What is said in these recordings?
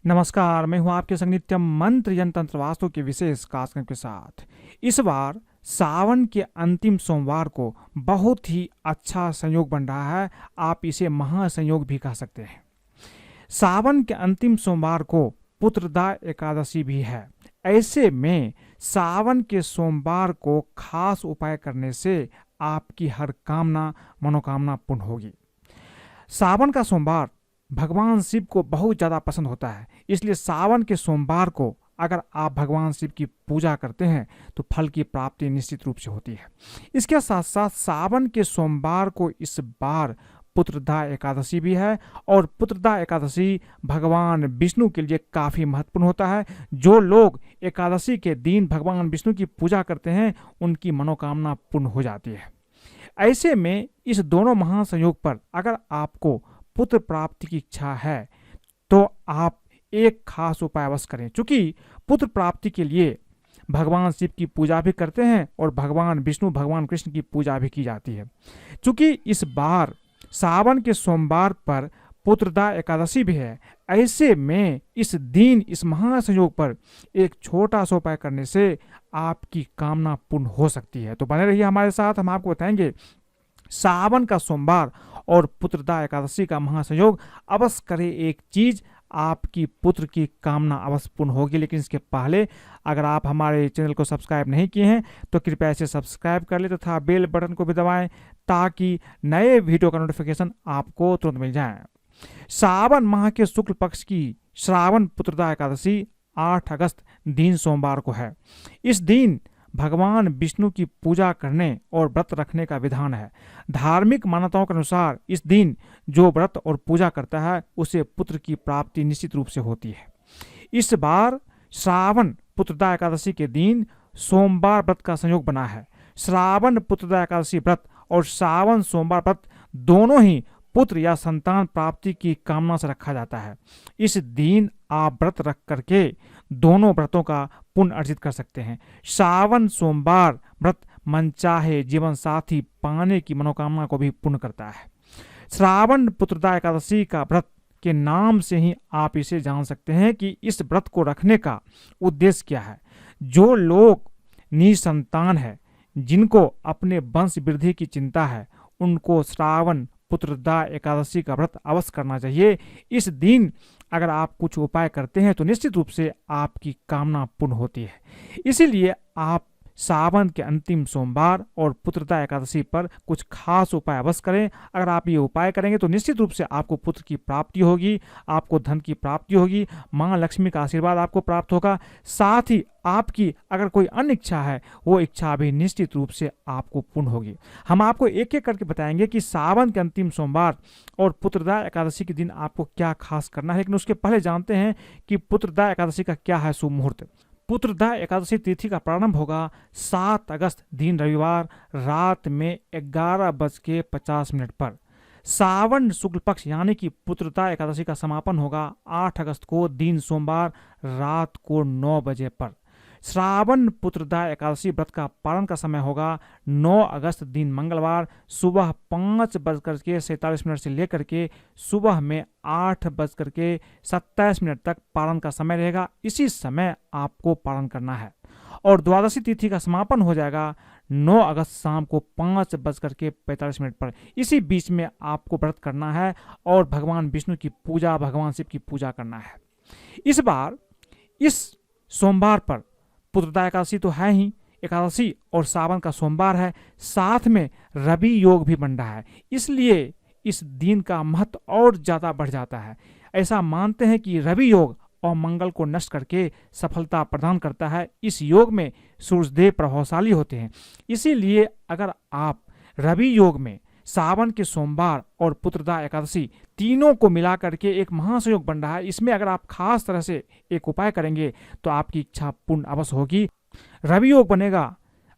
नमस्कार, मैं हूं आपके संग नित्यम मंत्र यंत्र तंत्र वास्तु के विशेष कार्यक्रम के साथ। इस बार सावन के अंतिम सोमवार को बहुत ही अच्छा संयोग बन रहा है। आप इसे महासंयोग भी कह सकते हैं। सावन के अंतिम सोमवार को पुत्रदा एकादशी भी है। ऐसे में सावन के सोमवार को खास उपाय करने से आपकी हर कामना मनोकामना पूर्ण होगी। सावन का सोमवार भगवान शिव को बहुत ज़्यादा पसंद होता है, इसलिए सावन के सोमवार को अगर आप भगवान शिव की पूजा करते हैं तो फल की प्राप्ति निश्चित रूप से होती है। इसके साथ साथ सावन के सोमवार को इस बार पुत्रदा एकादशी भी है, और पुत्रदा एकादशी भगवान विष्णु के लिए काफ़ी महत्वपूर्ण होता है। जो लोग एकादशी के दिन भगवान विष्णु की पूजा करते हैं उनकी मनोकामना पूर्ण हो जाती है। ऐसे में इस दोनों महासंयोग पर अगर आपको पुत्र प्राप्ति की इच्छा है तो आप एक खास उपाय अवश्य करें। चूंकि पुत्र प्राप्ति के लिए भगवान शिव की पूजा भी करते हैं और भगवान विष्णु भगवान कृष्ण की पूजा भी की जाती है। चूंकि इस बार सावन के सोमवार पर पुत्रदा एकादशी भी है, ऐसे में इस दिन इस महासंयोग पर एक छोटा सा उपाय करने से आपकी कामना पूर्ण हो सकती है। तो बने रहिए हमारे साथ, हम आपको बताएंगे सावन का सोमवार और पुत्रदा एकादशी का महासंयोग। अवश्य करें एक चीज, आपकी पुत्र की कामना अवश्य पूर्ण होगी। लेकिन इसके पहले अगर आप हमारे चैनल को सब्सक्राइब नहीं किए हैं तो कृपया इसे सब्सक्राइब कर ले तथा बेल बटन को भी दबाएं ताकि नए वीडियो का नोटिफिकेशन आपको तुरंत मिल जाए। सावन माह के शुक्ल पक्ष की श्रावण पुत्रदा एकादशी 8 अगस्त दिन सोमवार को है। इस दिन भगवान विष्णु की पूजा करने और व्रत रखने का विधान है। धार्मिक मान्यताओं के अनुसार इस दिन जो व्रत और पूजा करता है उसे पुत्र की प्राप्ति निश्चित रूप से होती है। इस बार श्रावण पुत्रदा एकादशी के दिन सोमवार व्रत का संयोग बना है। श्रावण पुत्रदा एकादशी व्रत और श्रावण सोमवार व्रत दोनों ही पुत्र या संतान प्राप्ति की कामना से रखा जाता है। इस दिन आप व्रत रख करके दोनों व्रतों का पुण्य अर्जित कर सकते हैं। श्रावण सोमवार व्रत मनचाहे जीवन साथी पाने की मनोकामना को भी पूर्ण करता है। श्रावण पुत्रदा एकादशी का व्रत के नाम से ही आप इसे जान सकते हैं कि इस व्रत को रखने का उद्देश्य क्या है। जो लोग निसंतान है, जिनको अपने वंश वृद्धि की चिंता है, उनको श्रावण पुत्रदा एकादशी का व्रत अवश्य करना चाहिए। इस दिन अगर आप कुछ उपाय करते हैं तो निश्चित रूप से आपकी कामना पूर्ण होती है। इसीलिए आप सावन के अंतिम सोमवार और पुत्रदा एकादशी पर कुछ खास उपाय अवश्य करें। अगर आप ये उपाय करेंगे तो निश्चित रूप से आपको पुत्र की प्राप्ति होगी, आपको धन की प्राप्ति होगी, माँ लक्ष्मी का आशीर्वाद आपको प्राप्त होगा। साथ ही आपकी अगर कोई अन्य इच्छा है वो इच्छा भी निश्चित रूप से आपको पूर्ण होगी। हम आपको एक एक करके बताएंगे कि सावन के अंतिम सोमवार और पुत्रदा एकादशी के दिन आपको क्या खास करना है। लेकिन उसके पहले जानते हैं कि पुत्रदा एकादशी का क्या है शुभ मुहूर्त। पुत्रदा एकादशी तिथि का प्रारंभ होगा 7 अगस्त दिन रविवार रात में 11:50 पर। सावन शुक्ल पक्ष यानी कि पुत्रदा एकादशी का समापन होगा 8 अगस्त को दिन सोमवार रात को 9 बजे पर। श्रावण पुत्रदा एकादशी व्रत का पालन का समय होगा 9 अगस्त दिन मंगलवार सुबह 5:47 से लेकर के सुबह में 8:27 तक पालन का समय रहेगा। इसी समय आपको पालन करना है। और द्वादशी तिथि का समापन हो जाएगा 9 अगस्त शाम को 5:45 पर। इसी बीच में आपको व्रत करना है और भगवान विष्णु की पूजा भगवान शिव की पूजा करना है। इस बार इस सोमवार पर पुत्रदा एकादशी तो है ही, एकादशी और सावन का सोमवार है, साथ में रवि योग भी बन रहा है। इसलिए इस दिन का महत्व और ज़्यादा बढ़ जाता है। ऐसा मानते हैं कि रवि योग और मंगल को नष्ट करके सफलता प्रदान करता है। इस योग में सूर्यदेव प्रभावशाली होते हैं। इसीलिए अगर आप रवि योग में सावन के सोमवार और पुत्रदा एकादशी तीनों को मिला करके एक महासंयोग बन रहा है, इसमें अगर आप खास तरह से एक उपाय करेंगे तो आपकी इच्छा पूर्ण अवश्य होगी। रवि योग बनेगा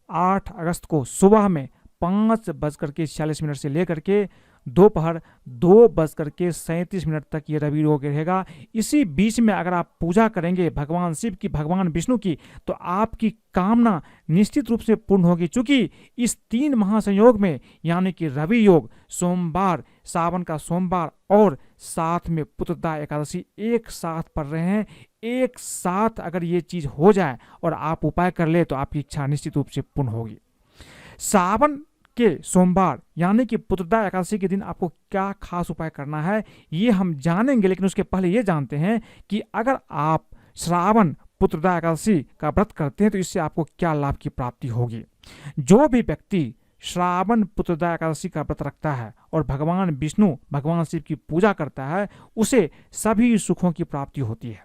8 अगस्त को सुबह में 5:46 से लेकर के दोपहर 2:37 तक ये रवि योग रहेगा। इसी बीच में अगर आप पूजा करेंगे भगवान शिव की भगवान विष्णु की तो आपकी कामना निश्चित रूप से पूर्ण होगी। चूंकि इस 3 महासंयोग में यानी कि रवि योग, सोमवार, सावन का सोमवार और साथ में पुत्रदा एकादशी एक साथ पढ़ रहे हैं, एक साथ अगर ये चीज हो जाए और आप उपाय कर ले तो आपकी इच्छा निश्चित रूप से पूर्ण होगी। सावन के सोमवार यानी कि पुत्रदा एकादशी के दिन आपको क्या खास उपाय करना है ये हम जानेंगे, लेकिन उसके पहले ये जानते हैं कि अगर आप श्रावण पुत्रदा एकादशी का व्रत करते हैं तो इससे आपको क्या लाभ की प्राप्ति होगी। जो भी व्यक्ति श्रावण पुत्रदा एकादशी का व्रत रखता है और भगवान विष्णु भगवान शिव की पूजा करता है उसे सभी सुखों की प्राप्ति होती है।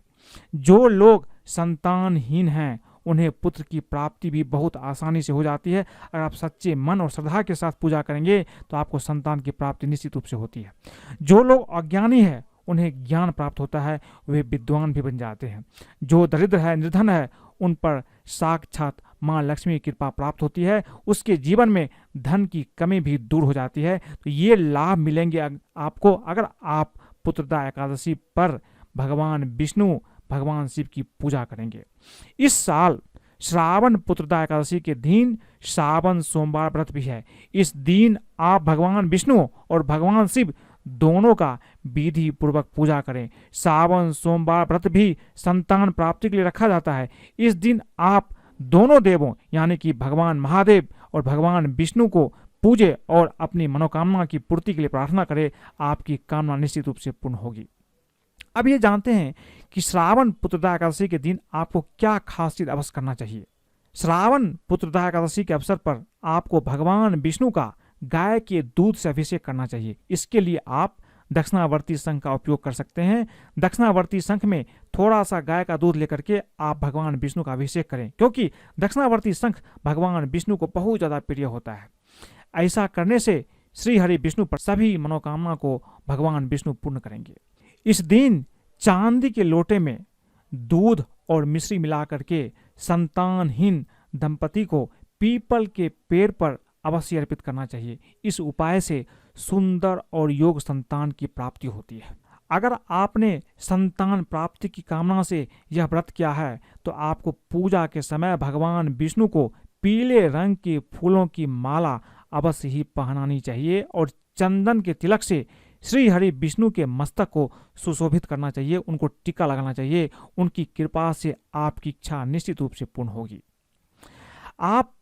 जो लोग संतानहीन हैं उन्हें पुत्र की प्राप्ति भी बहुत आसानी से हो जाती है। अगर आप सच्चे मन और श्रद्धा के साथ पूजा करेंगे तो आपको संतान की प्राप्ति निश्चित रूप से होती है। जो लोग अज्ञानी है उन्हें ज्ञान प्राप्त होता है, वे विद्वान भी बन जाते हैं। जो दरिद्र है निर्धन है उन पर साक्षात माँ लक्ष्मी की कृपा प्राप्त होती है, उसके जीवन में धन की कमी भी दूर हो जाती है। तो ये लाभ मिलेंगे आपको अगर आप पुत्रदा एकादशी पर भगवान विष्णु भगवान शिव की पूजा करेंगे। इस साल श्रावण पुत्रदा एकादशी के दिन सावन सोमवार व्रत भी है। इस दिन आप भगवान विष्णु और भगवान शिव दोनों का विधि पूर्वक पूजा करें। सावन सोमवार व्रत भी संतान प्राप्ति के लिए रखा जाता है। इस दिन आप दोनों देवों यानी कि भगवान महादेव और भगवान विष्णु को पूजे और अपनी मनोकामना की पूर्ति के लिए प्रार्थना करें, आपकी कामना निश्चित रूप से पूर्ण होगी। अब ये जानते हैं कि श्रावण पुत्रदा एकादशी के दिन आपको क्या खास चीज अवश्य करना चाहिए। श्रावण पुत्रदा एकादशी के अवसर पर आपको भगवान विष्णु का गाय के दूध से अभिषेक करना चाहिए। इसके लिए आप दक्षिणावर्ती शंख का उपयोग कर सकते हैं। दक्षिणावर्ती शंख में थोड़ा सा गाय का दूध लेकर के आप भगवान विष्णु का अभिषेक करें, क्योंकि दक्षिणावर्ती शंख भगवान विष्णु को बहुत ज़्यादा प्रिय होता है। ऐसा करने से श्री हरि विष्णु पर सभी मनोकामना को भगवान विष्णु पूर्ण करेंगे। इस दिन चांदी के लोटे में दूध और मिश्री मिला करके संतानहीन दंपति को पीपल के पेड़ पर अवश्य अर्पित करना चाहिए। इस उपाय से सुंदर और योग संतान की प्राप्ति होती है। अगर आपने संतान प्राप्ति की कामना से यह व्रत किया है तो आपको पूजा के समय भगवान विष्णु को पीले रंग के फूलों की माला अवश्य ही पहनानी चाहिए और चंदन के तिलक से श्री हरि विष्णु के मस्तक को सुशोभित करना चाहिए, उनको टीका लगाना चाहिए। उनकी कृपा से आपकी इच्छा निश्चित रूप से पूर्ण होगी। आप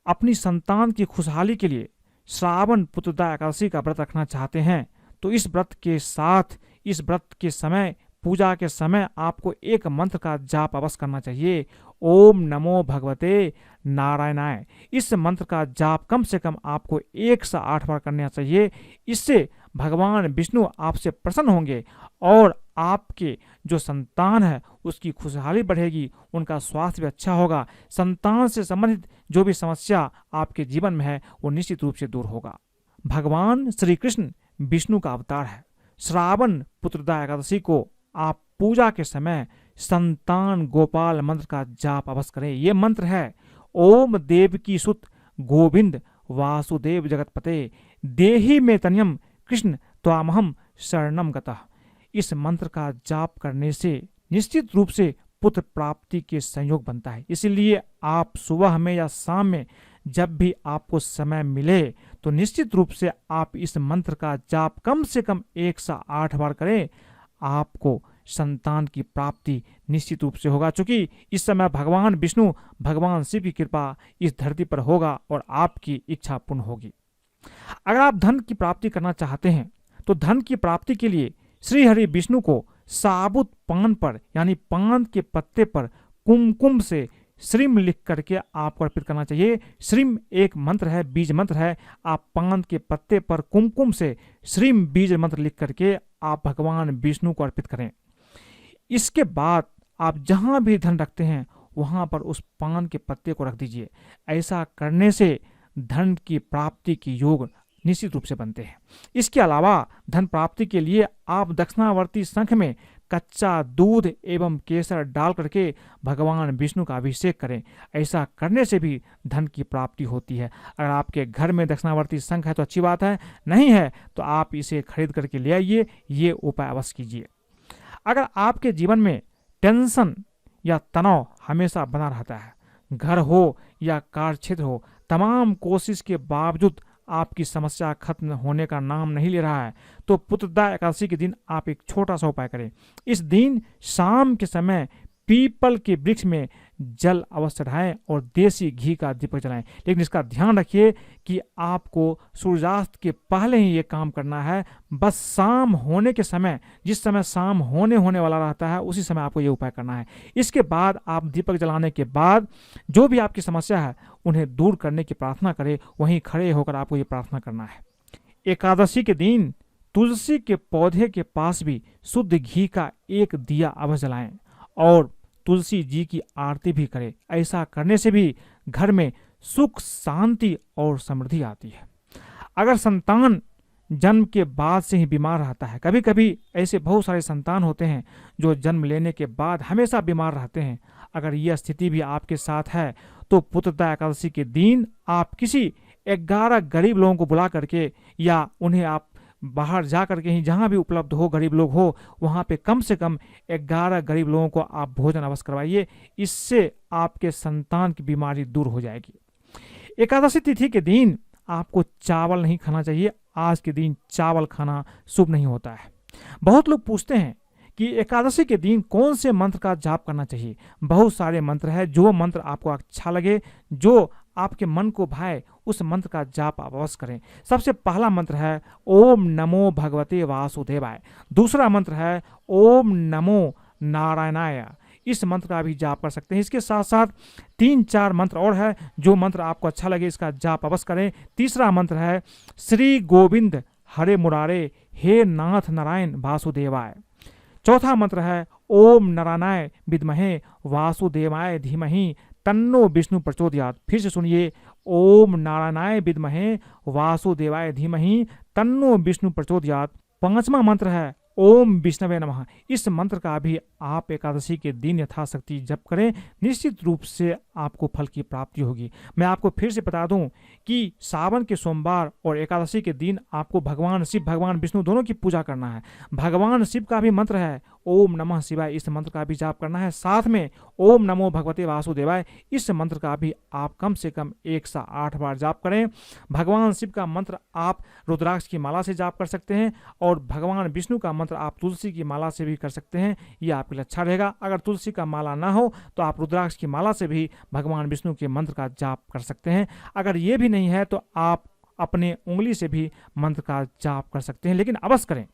अपनी संतान की खुशहाली के लिए श्रावण पुत्रदा एकादशी का व्रत रखना चाहते हैं तो इस व्रत के साथ इस व्रत के समय पूजा के समय आपको एक मंत्र का जाप अवश्य करना चाहिए। ओम नमो भगवते नारायणाय। इस मंत्र का जाप कम से कम आपको 108 बार करना चाहिए। इससे भगवान विष्णु आपसे प्रसन्न होंगे और आपके जो संतान है उसकी खुशहाली बढ़ेगी, उनका स्वास्थ्य भी अच्छा होगा। संतान से संबंधित जो भी समस्या आपके जीवन में है वो निश्चित रूप से दूर होगा। भगवान श्री कृष्ण विष्णु का अवतार है। श्रावण पुत्रदा एकादशी को आप पूजा के समय संतान गोपाल मंत्र का जाप अवश्य करें। ये मंत्र है ओम देवकी सुत गोविंद वासुदेव जगतपते देहि में तन्यम कृष्ण त्वामहम शरणम गतः। इस मंत्र का जाप करने से निश्चित रूप से पुत्र प्राप्ति के संयोग बनता है। इसलिए आप सुबह में या शाम में जब भी आपको समय मिले तो निश्चित रूप से आप इस मंत्र का जाप कम से कम 108 बार करें। आपको संतान की प्राप्ति निश्चित रूप से होगा, क्योंकि इस समय भगवान विष्णु भगवान शिव की कृपा इस धरती पर होगा और आपकी इच्छा पूर्ण होगी। अगर आप धन की प्राप्ति करना चाहते हैं तो धन की प्राप्ति के लिए श्री हरि विष्णु को साबुत पान पर यानी पान के पत्ते पर कुमकुम से श्रीम लिख करके आपको अर्पित करना चाहिए। श्रीम एक मंत्र है, बीज मंत्र है। आप पान के पत्ते पर कुमकुम से श्रीम बीज मंत्र लिख करके आप भगवान विष्णु को अर्पित करें। इसके बाद आप जहां भी धन रखते हैं वहां पर उस पान के पत्ते को रख दीजिए। ऐसा करने से धन की प्राप्ति के योग निश्चित रूप से बनते हैं। इसके अलावा धन प्राप्ति के लिए आप दक्षिणावर्ती शंख में कच्चा दूध एवं केसर डाल करके भगवान विष्णु का अभिषेक करें। ऐसा करने से भी धन की प्राप्ति होती है। अगर आपके घर में दक्षिणावर्ती शंख है तो अच्छी बात है, नहीं है तो आप इसे खरीद करके ले आइए। ये उपाय अवश्य कीजिए। अगर आपके जीवन में टेंशन या तनाव हमेशा बना रहता है, घर हो या कार्य क्षेत्र हो, तमाम कोशिश के बावजूद आपकी समस्या खत्म होने का नाम नहीं ले रहा है, तो पुत्रदा एकादशी के दिन आप एक छोटा सा उपाय करें। इस दिन शाम के समय पीपल के वृक्ष में जल अवश्य चढ़ाएं और देसी घी का दीपक जलाएं। लेकिन इसका ध्यान रखिए कि आपको सूर्यास्त के पहले ही ये काम करना है। बस शाम होने के समय, जिस समय शाम होने वाला रहता है, उसी समय आपको ये उपाय करना है। इसके बाद आप दीपक जलाने के बाद जो भी आपकी समस्या है उन्हें दूर करने की प्रार्थना करें। वहीं खड़े होकर आपको ये प्रार्थना करना है। एकादशी के दिन तुलसी के पौधे के पास भी शुद्ध घी का एक दिया अवश्य जलाएं और तुलसी जी की आरती भी करें। ऐसा करने से भी घर में सुख, शांति और समृद्धि आती है। अगर संतान जन्म के बाद से ही बीमार रहता है, कभी कभी ऐसे बहुत सारे संतान होते हैं जो जन्म लेने के बाद हमेशा बीमार रहते हैं, अगर यह स्थिति भी आपके साथ है तो पुत्रदा एकादशी के दिन आप किसी 11 गरीब लोगों को बुला करके या उन्हें आप बाहर जा करके ही, जहाँ भी उपलब्ध हो, गरीब लोग हो, वहाँ पे कम से कम 11 गरीब लोगों को आप भोजन अवश्य करवाइए। इससे आपके संतान की बीमारी दूर हो जाएगी। एकादशी तिथि के दिन आपको चावल नहीं खाना चाहिए। आज के दिन चावल खाना शुभ नहीं होता है। बहुत लोग पूछते हैं कि एकादशी के दिन कौन से मंत्र का जाप करना चाहिए। बहुत सारे मंत्र है, जो मंत्र आपको अच्छा लगे, जो आपके मन को भाए, उस मंत्र का जाप आप अवश्य करें। सबसे पहला मंत्र है ओम नमो भगवते वासुदेवाय। दूसरा मंत्र है ओम नमो नारायणाय। इस मंत्र का भी जाप कर सकते हैं। इसके साथ साथ 3-4 मंत्र और है, जो मंत्र आपको अच्छा लगे इसका जाप अवश्य करें। तीसरा मंत्र है श्री गोविंद हरे मुरारे हे नाथ नारायण वासुदेवाय। चौथा मंत्र है ओम नारायणाय विद्महे वासुदेवाय धीमहि तन्नो विष्णु प्रचोदयात्। फिर से सुनिए, ओम नारायणाय विद्महे वासुदेवाय धीमहि तन्नो विष्णु प्रचोदयात्। पांचवा मंत्र है ओम विष्णवे नमः। इस मंत्र का भी आप एकादशी के दिन यथाशक्ति जप करें, निश्चित रूप से आपको फल की प्राप्ति होगी। मैं आपको फिर से बता दूं कि सावन के सोमवार और एकादशी के दिन आपको भगवान शिव, भगवान विष्णु दोनों की पूजा करना है। भगवान शिव का भी मंत्र है ओम नमः शिवाय, इस मंत्र का भी जाप करना है। साथ में ओम नमो भगवते वासुदेवाय, इस मंत्र का भी आप कम से कम 108 बार जाप करें। भगवान शिव का मंत्र आप रुद्राक्ष की माला से जाप कर सकते हैं और भगवान विष्णु का मंत्र आप तुलसी की माला से भी कर सकते हैं। यह आपके लिए अच्छा रहेगा। अगर तुलसी का माला ना हो तो आप रुद्राक्ष की माला से भी भगवान विष्णु के मंत्र का जाप कर सकते हैं। अगर ये भी नहीं है तो आप अपने उंगली से भी मंत्र का जाप कर सकते हैं, लेकिन अवश्य करें।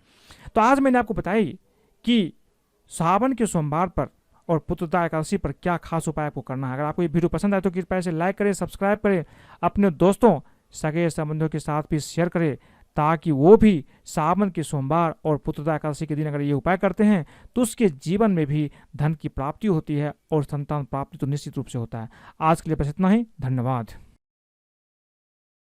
तो आज मैंने आपको बताई कि सावन के सोमवार पर और पुत्रदा एकादशी पर क्या खास उपाय आपको करना है। अगर आपको ये वीडियो पसंद आए तो कृपया इसे लाइक करें, सब्सक्राइब करें, अपने दोस्तों, सगे संबंधियों के साथ भी शेयर करें, ताकि वो भी सावन के सोमवार और पुत्रदा एकादशी के दिन अगर ये उपाय करते हैं तो उसके जीवन में भी धन की प्राप्ति होती है और संतान प्राप्ति तो निश्चित रूप से होता है। आज के लिए बस इतना ही। धन्यवाद।